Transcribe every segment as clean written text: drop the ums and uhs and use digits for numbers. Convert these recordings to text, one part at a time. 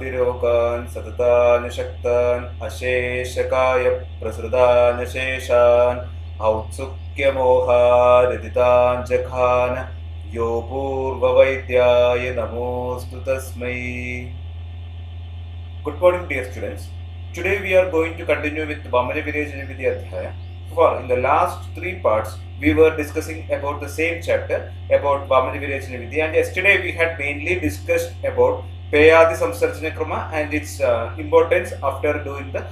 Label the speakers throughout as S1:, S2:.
S1: शताब्दिरोगान् सततान् शक्तान् अशेषकाय प्रसृतान् शेषान् औत्सुक्यमोहारदितान् जघान यो पूर्ववैद्याय नमोऽस्तु तस्मै. Good morning, dear students. Today we are going to continue with Vamana Virechana Vidya Adhyaya. For in the last three parts, we were discussing about the same chapter about Vamana Virechana Vidya, and yesterday we had mainly discussed about Peyadi Samsarjana Krama and its importance after doing the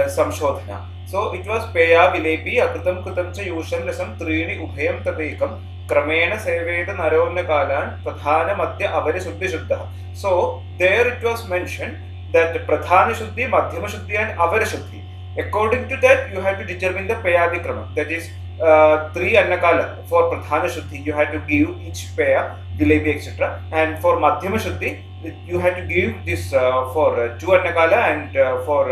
S1: Samshodhana. So it was Peya Vilepi Akritam Kritam Cha Yusham Rasam Trini Ubhayam Tadekam Kramena Seveda Narona Kalan Pradhana Madhya Avari Shuddhi Shuddha. So there it was mentioned that Pradhana Shuddhi, Madhyama Shuddhi and Avara Shuddhi. According to that, you have to determine the Peyadi Krama. That is 3 Annakala. For Pradhana Shuddhi, you have to give each Peya, Vilepi, etc. And for Madhyama Shuddhi, you have to give this for 2 Annakala, and for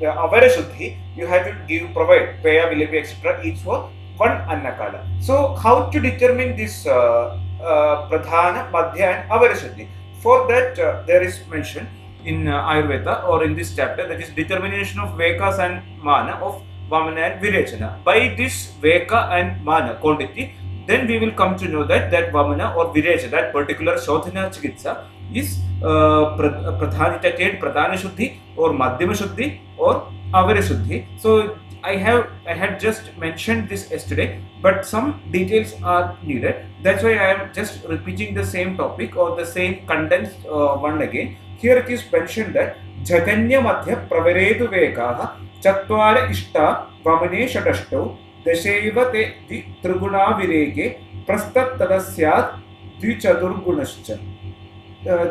S1: Avara Shuddhi, you have to provide Peya, Vilepi, etc. each for 1 Annakala. So, how to determine this Pradhana, Madhya and Avara Shuddhi? For that, there is mentioned in Ayurveda or in this chapter, that is determination of Vekas and Mana of Vamana and Virechana. By this Veka and Mana quantity, then we will come to know that Vamana or Virechana, that particular Shodhana Chikitsa is Pradhana Shuddhi or Madhyama Shuddhi or Avara Shuddhi. So I had just mentioned this yesterday, but some details are needed. That's why I am just repeating the same topic or the same condensed one again. Here it is mentioned that Jaganya Madhya Pravaretu Vekaha Chatvara Ishta Vamane Shadashto Dasheva Te Di Triguna Vireke Prastat Tadasyat Dvichadurgunascha.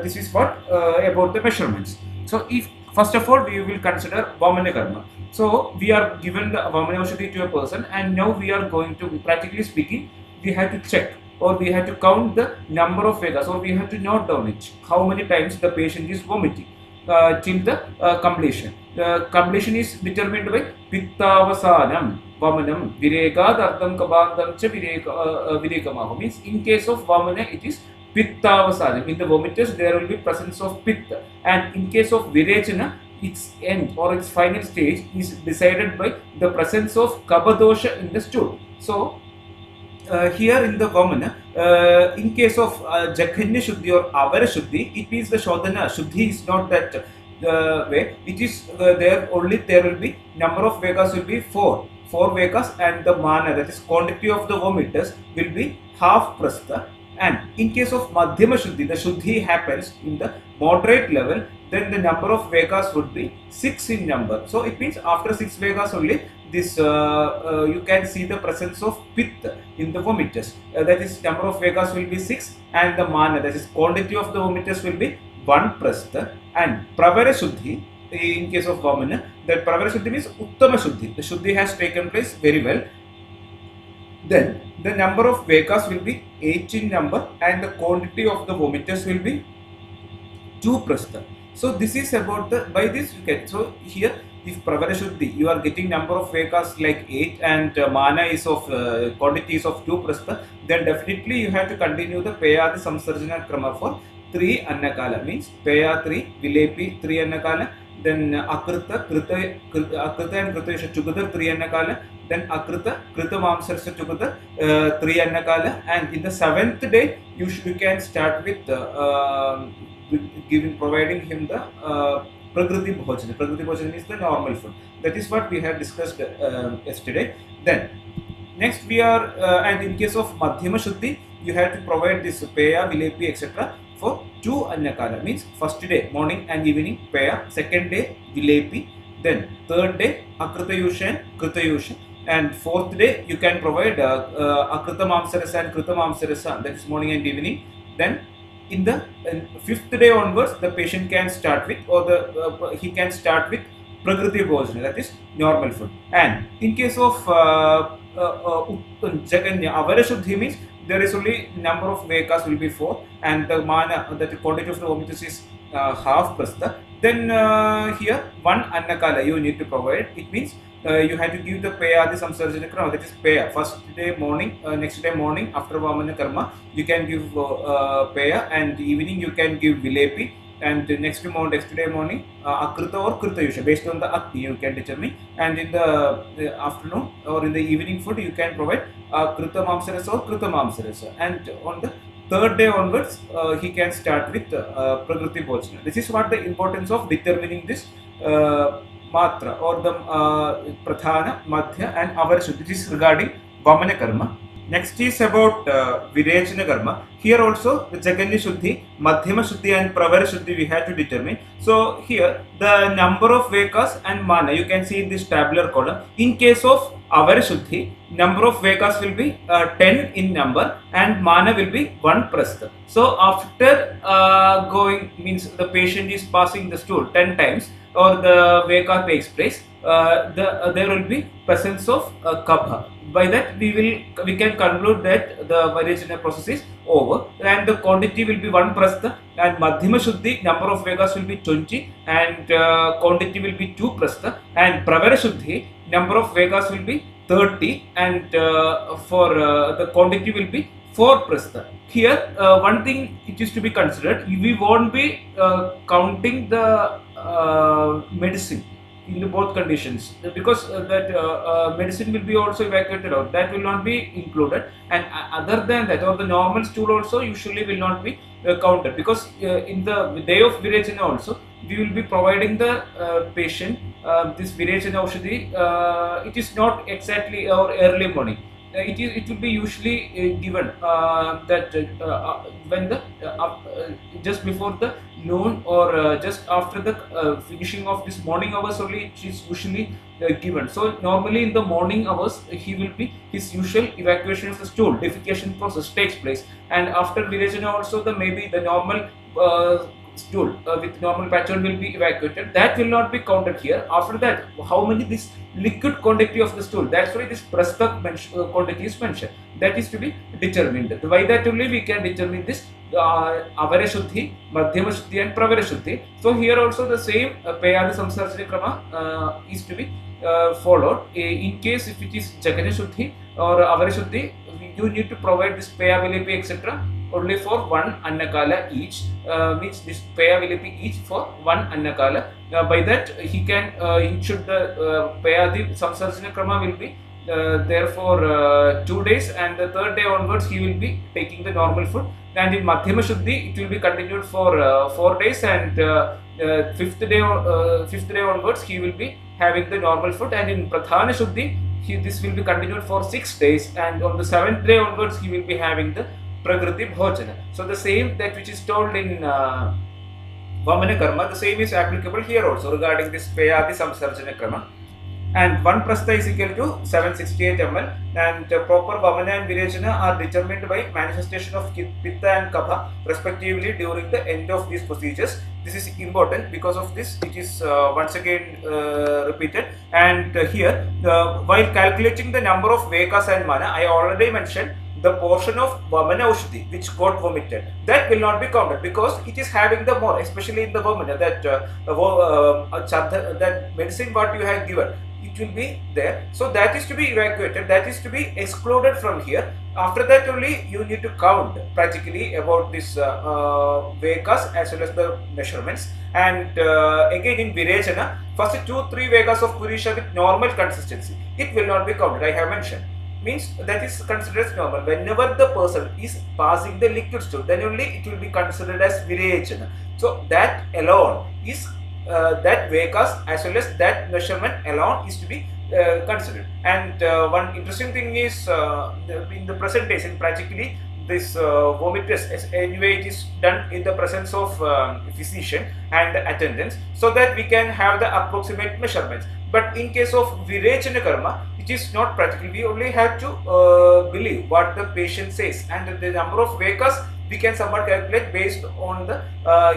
S1: This is what about the measurements. So if first of all we will consider Vamana Karma. So we are given the Vamana Aushadhi to a person, and now we are going to, practically speaking, we have to check or we have to count the number of Vekas, or we have to note down it, how many times the patient is vomiting till the completion. The completion is determined by Pittavasanam, Vamanam, Viregad, Ardham Kabandam Cha Virekamah. Means in case of Vamana it is Pittavasanam. In the vomiters there will be presence of Pitta, and in case of Virechana, its end or its final stage is decided by the presence of Kabadosha in the stool. So here in the Vamana, in case of Jaghanya Shuddhi or Avara Shuddhi, it means the Shodhana Shuddhi is not that way. It is there will be number of Vekas will be 4 Vekas, and the Mana, that is quantity of the vomiters, will be half Prastha. And in case of Madhyama Shuddhi, the Shuddhi happens in the moderate level, then the number of Vekas would be 6 in number. So it means after 6 Vekas only, this you can see the presence of Pitta in the vomiters. That is, number of Vekas will be 6, and the Mana, that is quantity of the vomiters, will be 1 Prastha. And Pravara Shuddhi, in case of Vamana, that Pravara Shuddhi means Uttama Shuddhi. The Shuddhi has taken place very well. Then the number of Vekas will be 8 in number, and the quantity of the vomiters will be 2 Prastha. So this is about the, by this you can, so here if Pravara Shuddhi, you are getting number of Vekas like 8, and Mana is of quantity is of 2 Prastha, then definitely you have to continue the Peyadi Samsarjana Krama for 3 Annakala. Means Peya 3, Vilepi 3 Annakala, then Akrita and Krita together 3 Annakala, then Akrita, Krita Mamsarsa together 3 Annakala, and in the 7th day you can start with providing him the Prakriti Bhojana. Prakriti Bhojana is the normal food. That is what we have discussed yesterday. Then next we are, and in case of Madhyama Shuddhi, you have to provide this Peya, Vilepi, etc. for 2 Annakala. Means first day morning and evening Peya, second day Vilepi, then third day Akrita Yusha and Krita Yusha, and 4th day you can provide Akrita Mamsarasa and Krita Mamsarasa, that is morning and evening. Then in the 5th day onwards, the patient can start with, or he can start with Prakriti Bhojana, that is normal food. And in case of Jaganya Avara Shuddhi means there is only number of Vekas will be 4, and the Mana, that quantity of the vomiters is half Prastha. Then here 1 Annakala you need to provide. It means you have to give the Peyadi Samsarjana Krama, that is Peya. First day morning, next day morning after Vamana Karma, you can give Peya, and evening you can give Vilepi, and next day morning Akrita or Krita Yusha, based on the Akti you can determine, and in the afternoon or in the evening food you can provide Krita Mamsarasa or Krita Mamsarasa, and on the third day onwards he can start with Prakriti Bhojana. This is what the importance of determining this Matra or the Prathana, Madhya and Avarashuddhi. This is regarding Vamana Karma. Next is about Virechana Karma. Here also the Jaganya Shuddhi, Madhyama Shuddhi and Pravara Shuddhi we have to determine. So here the number of Vekas and Mana you can see in this tabular column. In case of Avara Shuddhi, number of Vekas will be 10 in number and Mana will be 1 prastha. So after going, means the patient is passing the stool 10 times or the Veka takes place, there will be presence of Kabha. By that we can conclude that the Virechana process is over, and the quantity will be 1 prastha, and Madhyama Shuddhi number of Vekas will be 20 and quantity will be 2 prastha, and Pravara Shuddhi number of Vekas will be 30 and for the quantity will be 4 prastha. Here one thing it is to be considered, we won't be counting the medicine in both conditions, because that medicine will be also evacuated out, that will not be included, and other than that, or the normal stool also usually will not be counted, because in the day of Virechana also we will be providing the patient this Virechana Aushadhi. It is not exactly or early morning. It will be usually given that when the just before the noon or just after the finishing of this morning hours only it is usually given. So normally in the morning hours he will be, his usual evacuation of the stool, defecation process takes place, and after Virechana also the maybe the normal stool with normal pattern will be evacuated. That will not be counted here. After that, how many this liquid quantity of the stool, that's why this prastha quantity is mentioned. That is to be determined. By that only we can determine this Avara Shuddhi, Madhyama Shuddhi and Pravara Shuddhi. So here also the same Payadi Samsarsana Krama is to be followed. In case if it is Jaganya Shuddhi or Avara Shuddhi, you need to provide this Paya Vilepi etc. only for 1 Annakala each, means this Paya Vilepi each for 1 Annakala. By that he can, should the Payadi Samsarsana Krama will be there for 2 days, and the third day onwards he will be taking the normal food, and in Madhyama Shuddhi it will be continued for 4 days, and fifth day onwards he will be having the normal food, and in Prathana Shuddhi this will be continued for 6 days, and on the 7th day onwards he will be having the Prakriti Bhojana. So the same that which is told in Vamana Karma, the same is applicable here also regarding this Payadi Samsarjana Krama. And 1 prastha is equal to 768 ml, and proper Vamana and Virechana are determined by manifestation of Pitta and Kapha respectively during the end of these procedures. This is important, because of this it is once again repeated. And here while calculating the number of Vekas and Mana, I already mentioned the portion of Vamana Aushadhi which got vomited, that will not be counted, because it is having the more, especially in the Vamana, that that medicine what you have given, it will be there. So that is to be evacuated, that is to be excluded from here. After that only you need to count practically about this Vekas as well as the measurements. And again in Virechana, first 2-3 Vekas of Purisha with normal consistency, it will not be counted, I have mentioned. Means that is considered as normal. Whenever the person is passing the liquid stool, then only it will be considered as Virechana. So that alone is that Vekas as well as that measurement alone is to be considered. And one interesting thing is in the present days, in practically this vomit test, anyway it is done in the presence of physician and attendants, so that we can have the approximate measurements. But in case of Virechana Karma, it is not practical. We only have to believe what the patient says, and the number of Vekas we can somewhat calculate based on the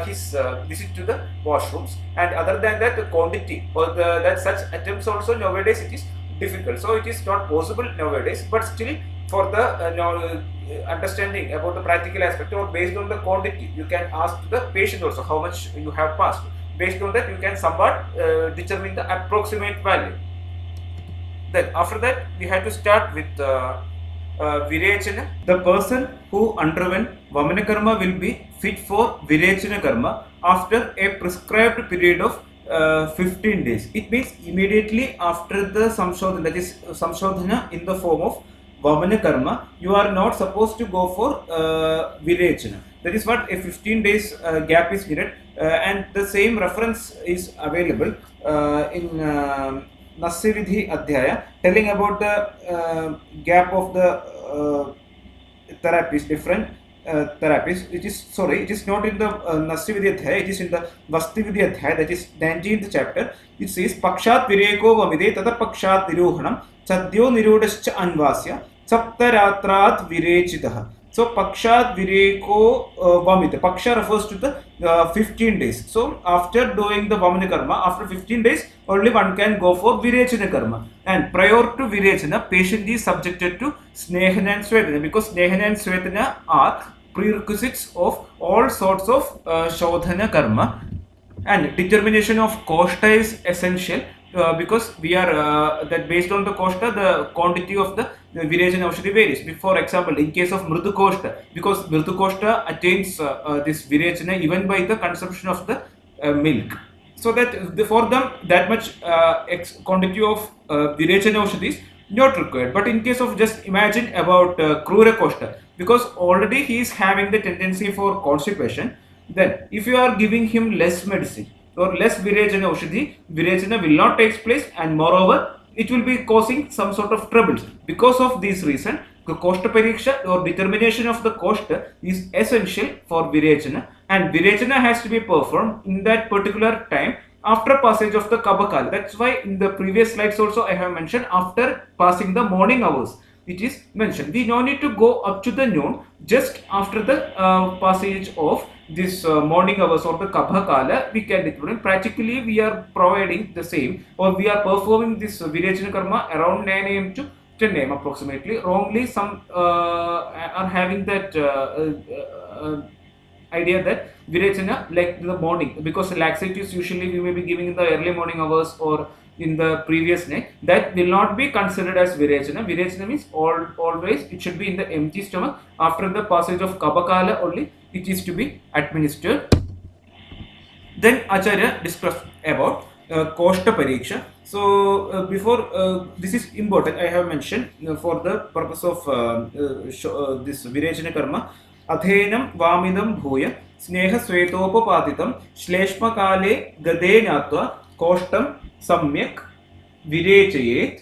S1: his visit to the washrooms. And other than that, the quantity or that such attempts also nowadays it is difficult. So it is not possible nowadays. But still, for the understanding about the practical aspect, or based on the quantity, you can ask the patient also how much you have passed. Based on that, you can somewhat determine the approximate value. Then after that, we have to start with Virechana. The person who underwent Vamana Karma will be fit for Virechana Karma after a prescribed period of 15 days. It means immediately after the samshodhana, that is samshodhana in the form of Vamana karma, you are not supposed to go for virechana. That is what a 15 days gap is needed, and the same reference is available in Nasyavidhi Adhyaya, telling about the gap of the therapies, different therapies. It is not in the Nasyavidhi Adhyaya, it is in the Vastuvidhi Adhyaya, that is 19th chapter. It says, Pakshat Vireko Vamide Tata Pakshat Niruhanam Chadyo Nirudascha Anvasya Saptaratrat Virechitaha. So Pakshat Vireko Vamita. Paksha refers to the 15 days. So after doing the Vamana karma, after 15 days, only one can go for Virechana karma. And prior to Virechana, patient is subjected to Snehana and Svetana, because Snehana and Svetana are prerequisites of all sorts of Shodhana karma. And determination of koshta is essential, because we are that based on the koshta, the quantity of the virechana aushadhi varies. For example, in case of mridu koshta, because mridu koshta attains this virechana even by the consumption of the milk, so that for them that much quantity of virechana aushadhi is not required. But in case of, just imagine about krura koshta, because already he is having the tendency for constipation, then if you are giving him less medicine or less virechana aushadhi, virechana will not take place, and moreover it will be causing some sort of troubles. Because of this reason, the koshta pariksha or determination of the koshta is essential for virechana, and virechana has to be performed in that particular time after passage of the kabakala. That's why in the previous slides also I have mentioned after passing the morning hours. It is mentioned. We no need to go up to the noon, just after the passage of this morning hours or the Kabha Kala, we can determine. Practically, we are providing the same, or we are performing this Virechana Karma around 9 am to 10 am approximately. Wrongly, some are having that idea that Virechana like the morning, because laxatives usually we may be giving in the early morning hours or in the previous night. That will not be considered as Virechana. Virechana means always it should be in the empty stomach. After the passage of Kabakala only it is to be administered. Then Acharya discussed about Koshta Pariksha. So before this is important, I have mentioned for the purpose of this Virechana Karma, Athenam Vamidam Bhuya Sneha Svetopapatitam Shleshmakale Gade Natva Koshtam Samyak Virechayet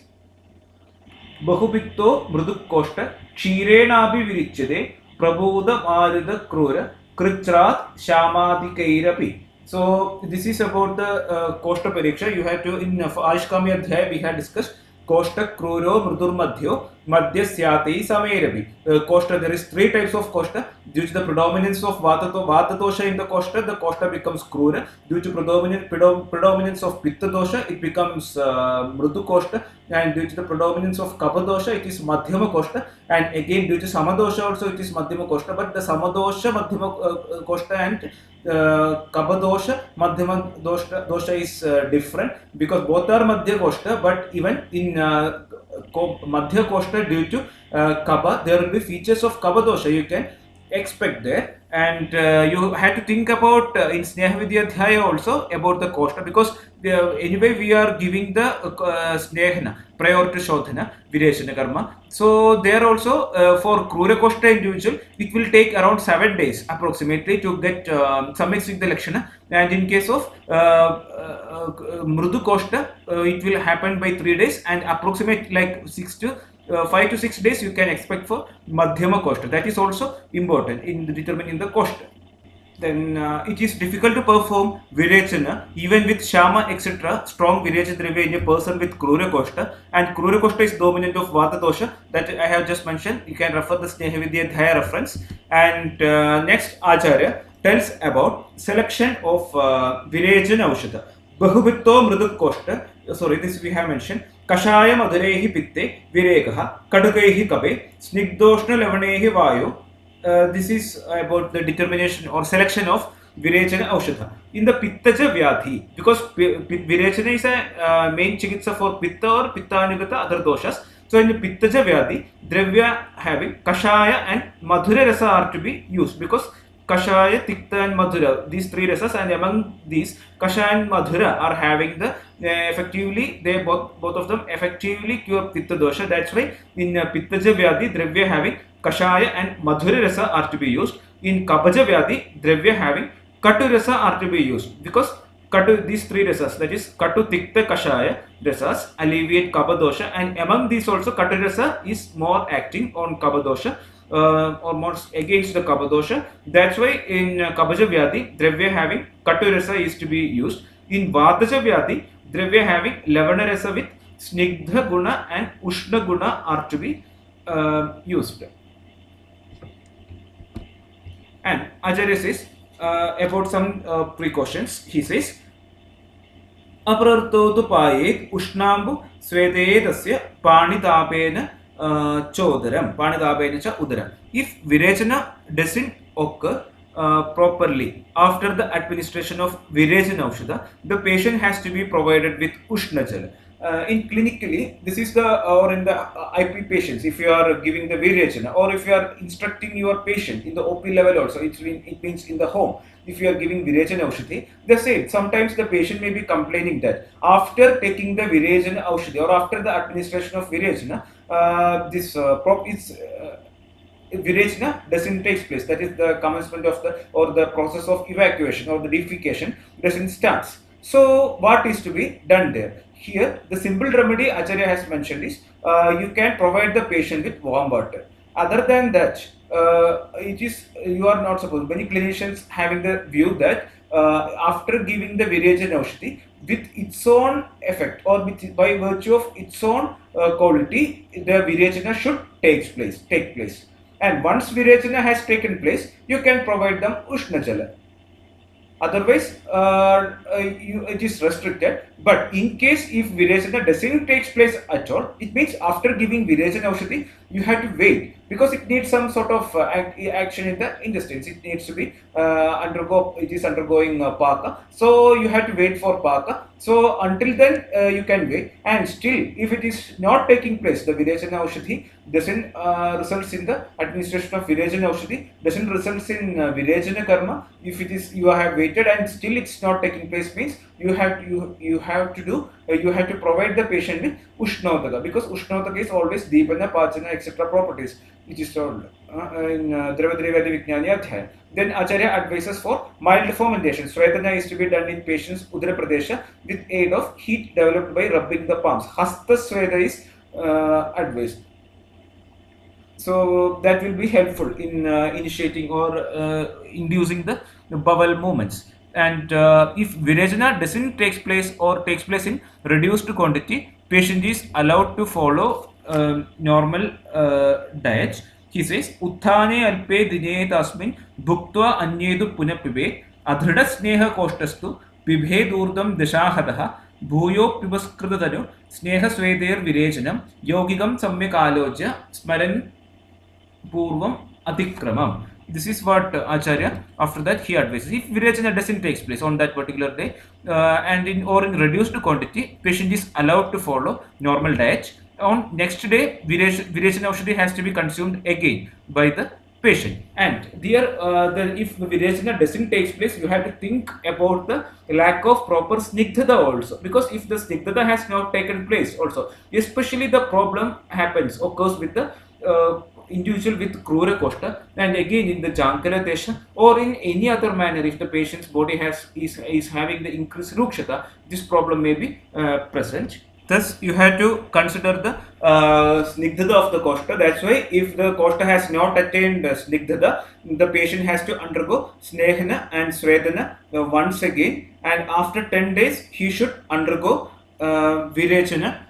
S1: Bahupikto Mruduk Koshta Kshirenabi Virichade Prabodha Marida Krura Krichrat Shamadikairapi. So this is about the Koshta Pariksha. You have to, in Ashkami Adhyaya we had discussed Koshta Kruro Mrudur Madhyo Madhya Syati Samerabi. Koshta, there is 3 types of Koshta. Due to the predominance of Vata dosha in the Koshta becomes Krura. Due to predominance of Pitta dosha, it becomes Mrudu Koshta. And due to the predominance of Kapha dosha, it is Madhyama Koshta. And again, due to Samadosha also, it is Madhyama Koshta. But the Samadosha, Madhyama Koshta and Kapha dosha, Madhyama dosha is different, because both are Madhya Koshta. But even in Madhya Koshta, due to Kapha, there will be features of Kapha dosha you can expect there. And you had to think about in Snehavidya Adhyaya also about the Koshta, because anyway we are giving the Snehana prior to Shodhana, Virechana Karma. So there also for Krura Koshta individual, it will take around 7 days approximately to get Samyak the Lakshana. And in case of Mrudu Koshta, it will happen by 3 days, and approximate like 5 to 6 days you can expect for Madhyama Koshta. That is also important in determining the Koshta. Then it is difficult to perform Virechana even with Shama etc. strong Virechana Drivya in a person with Krura Koshta, and Krura Koshta is dominant of Vata dosha, that I have just mentioned. You can refer the Snehavidya Adhyaya reference. And next Acharya tells about selection of Virechana Aushadha. Bahubitto Mruduk Koshta, sorry, this we have mentioned. Kashaya Madhurehi Pitte Virekaha Kadukaihi Kabe Snigdoshna Lavanehi Vayu. This is about the determination or selection of Virechana Aushadha. In the Pittaja Vyadhi, because Virechana is a main chikitsa for Pitta or Pittanugata other doshas. So in the Pittaja Vyadhi, Dravya having Kashaya and Madhure Rasa are to be used, because Kashaya, Tikta and Madhura, these three rasas, and among these, Kashaya and Madhura are having the effectively, they both of them effectively cure Pitta dosha. That's why in Pittaja Vyadi, Dravya having Kashaya and Madhura rasa are to be used. In Kabaja Vyadi, Dravya having Katu rasa are to be used, because Katu, these three rasas, that is Katu, Tikta, Kashaya rasas alleviate Kaba dosha, and among these also Katu rasa is more acting on Kaba dosha. Or more against the Kaba dosha. That's why in Kabaja Vyadi, Dravya having Katu rasa is to be used. In Vadaja Vyadi, Dravya having Lavana rasa with Snigdha guna and Ushna guna are to be used. And Acharya says about some precautions. He says, Aprartotu payet Ushnambu Svededasya Panitapena Chodaram, Panitapena cha Udaram. If Virechana doesn't occur properly after the administration of Virechana Aushadha, the patient has to be provided with Ushna Jala. In clinically, this is the or in the IP patients, if you are giving the Virechana, or if you are instructing your patient in the OP level also, it means in the home, if you are giving Virechana Aushadhi, they say sometimes the patient may be complaining that after taking the Virechana Aushadhi or after the administration of Virechana, this Virechana doesn't take place. That is the commencement of the or the process of evacuation or the defecation doesn't start. So what is to be done there? Here the simple remedy Acharya has mentioned is you can provide the patient with warm water. Other than that, it is you are not supposed. Many clinicians having the view that after giving the Virechana Aushadhi, with its own effect or by virtue of its own quality, the Virechana should take place. And once Virechana has taken place, you can provide them Ushna Jala. Otherwise, it is restricted. But in case if Virechana doesn't take place at all, it means after giving Virechana Aushadhi, you have to wait, because it needs some sort of action in the intestines. It needs to be it is undergoing Paka. So you have to wait for Paka. So until then, you can wait. And still, if it is not taking place, the Virechana Aushadhi doesn't results in the administration of Virechana Aushadhi, doesn't results in Virechana Karma. If it is you have waited and still it's not taking place, means you have to provide the patient with Ushnotaka, because Ushnotaka is always Deepana, Pachana, etc. properties, which is told in Dravadrivadi Vijnani Adhyaya. Then Acharya advises for mild fermentation. Swedana is to be done in patients Udara Pradesha with aid of heat developed by rubbing the palms. Hasta Sweda is advised. So that will be helpful in initiating or inducing the bowel movements. And if Virechana doesn't take place or takes place in reduced quantity, patient is allowed to follow normal diet. He says, Uthane alpe dine tasmin bhuktva anyedu punapibe adhrida sneha koshtastu pibhe durdam dashahadaha bhuyo pibaskrutanu sneha sweder Virechanam yogikam samyak alojya smaran purvam atikramam. This is what Acharya, after that he advises. If Virechana doesn't take place on that particular day and in reduced quantity, patient is allowed to follow normal diet. On next day, Virechana Aushadhi has to be consumed again by the patient. And there, if the Virechana doesn't take place, you have to think about the lack of proper Snigdhata also. Because if the Snigdhata has not taken place also, especially the problem occurs with the individual with Krura Koshta, and again in the Jankara Desha or in any other manner, if the patient's body is having the increased Rukshata, this problem may be present. Thus, you have to consider the Snigdhata of the Koshta. That's why if the Koshta has not attained Snigdhata, the patient has to undergo Snehana and Swedana once again, and after 10 days he should undergo Virechana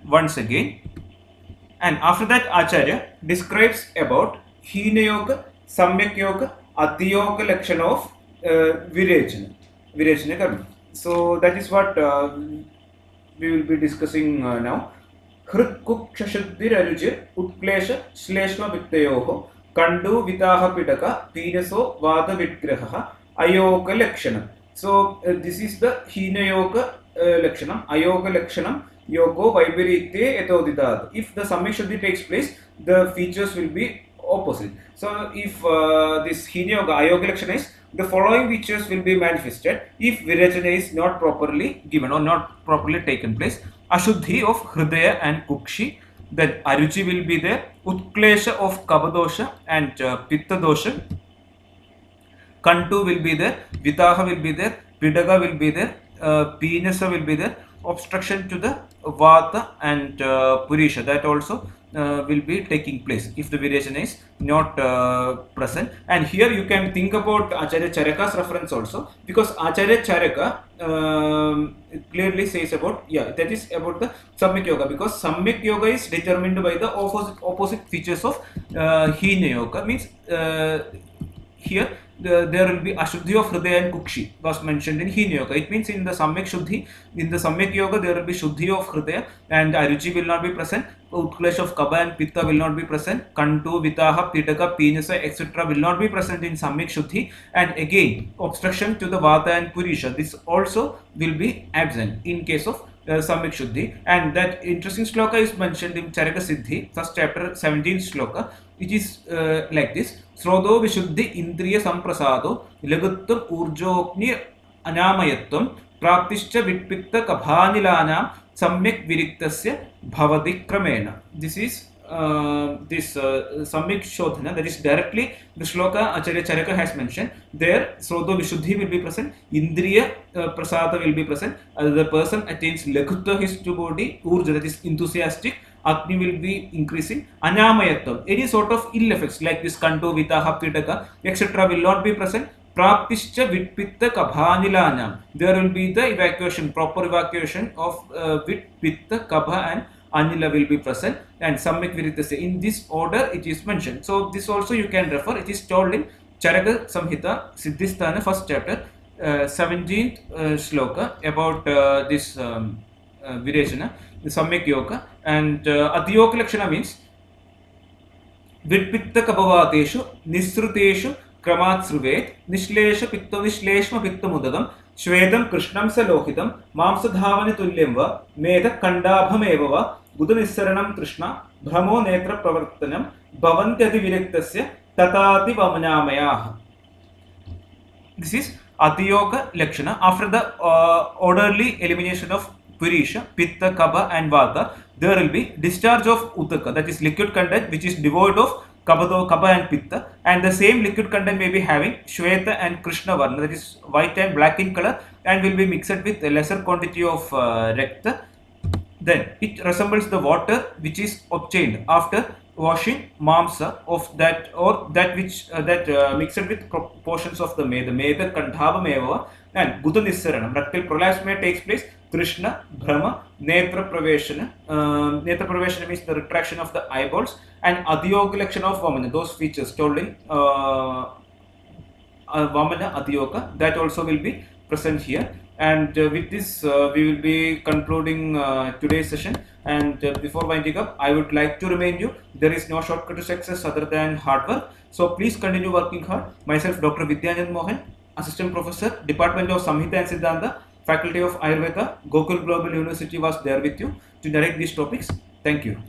S1: once again. And after that, Acharya describes about Hina Yoga, Samyak Yoga, Atiyoga Lakshana of Virechana Karma. So that is what we will be discussing now. Hrit Kukshashadhir Arujir Utklesha Shleshma Vittayoho Kandu Vitaha Pitaka Pinaso Vada Vitgraha Ayoga Lakshana. So this is the Hina Yoga Lakshanam, Ayoga Lakshanam. Yoko Viparite Etodidat. If the Samyak Shuddhi takes place, the features will be opposite. So if this Hina Yoga Ayoga Lakshana is, the following features will be manifested if Virajana is not properly given or not properly taken place. Ashuddhi of Hridaya and Kukshi, then Aruchi will be there, Utklesha of Kabadosha and Pitta dosha, Kantu will be there, Vitaha will be there, Pidaga will be there, Pinasa will be there, obstruction to the Vata and Purisha, that also will be taking place if the Virajana is not present. And here you can think about Acharya Charaka's reference also, because Acharya Charaka clearly says about, that is about the Samyak Yoga, because Samyak Yoga is determined by the opposite features of Hina Yoga, means here there will be Ashuddhi of Hridaya and Kukshi was mentioned in Hina Yoga. It means in the Samyak Shuddhi, in the Samyak Yoga there will be Shuddhi of Hridaya and Aruchi will not be present, Utklesha of Kaba and Pitta will not be present, Kantu, Vitaha, Pitaka, Pinasa, etc. will not be present in Samyak Shuddhi, and again obstruction to the Vata and Purisha, this also will be absent in case of Samyak Shuddhi. And that interesting shloka is mentioned in Charaka Siddhi, first chapter, 17th shloka, which is like this: Srodo Vishuddhi Indriya Samprasado Laguttam Urjokni Anamayatvam Praptischa Vitpitta Kabhanilanam Samyak Viriktasya Bhavati Kramena. This is this Samyak Shodhana, that is directly the shloka Acharya Charaka has mentioned. There Srodo Vishuddhi will be present, Indriya Prasada will be present, the person attains Lagutta, his to body, Urja, that is enthusiastic, Agni will be increasing, Anamayatvam, any sort of ill effects like this Kanto, Vitaha, Pitaka, etc. will not be present. Praptischa Vitpitta Kabhanilanam, there will be the evacuation, proper evacuation of Vitpitta, Kabha and Anila will be present, and Samyak Viriktasya. In this order it is mentioned. So this also you can refer. It is told in Charaka Samhita Siddhisthana, first chapter, 17th shloka, about this Virajana, the Samyak Yoga. And Atiyoga Lakshana means Vitpitta Kabavateshu Nisruteshu Kramat Sruvet Nishlesha Pitta Nishleshma Pitta Mudadam Shvedam Krishnam Salohitam Mamsadhavani Tulyamva Meda Kandabhameva Buddhanissaranam Krishna Brahmo Netra Pravartanam Bhavantyati Virektasya Tatati Vamanamaya. This is Atiyoga Lakshana. After the orderly elimination of Purisha, Pitta, Kaba and Vata, there will be discharge of Utaka, that is liquid content which is devoid of Kaba and Pitta, and the same liquid content may be having Shweta and Krishna Varna, that is white and black in color, and will be mixed with a lesser quantity of Rekta. Then it resembles the water which is obtained after washing mamsa of that, or that which mixed with portions of the Meda Kandhava Meva, and Buddha Nissaranam, rectal prolapse may takes place, Krishna, Brahma, Netra Praveshana. Netra Praveshana means the retraction of the eyeballs, and Adiyoga Lakshana of Vamana, those features told in Vamana Adiyoga, that also will be present here. And with this, we will be concluding today's session. And before winding up, I would like to remind you, there is no shortcut to success other than hard work. So please continue working hard. Myself, Dr. Vidyanand Mohan, Assistant Professor, Department of Samhita and Siddhanta, Faculty of Ayurveda, Gokul Global University, was there with you to direct these topics. Thank you.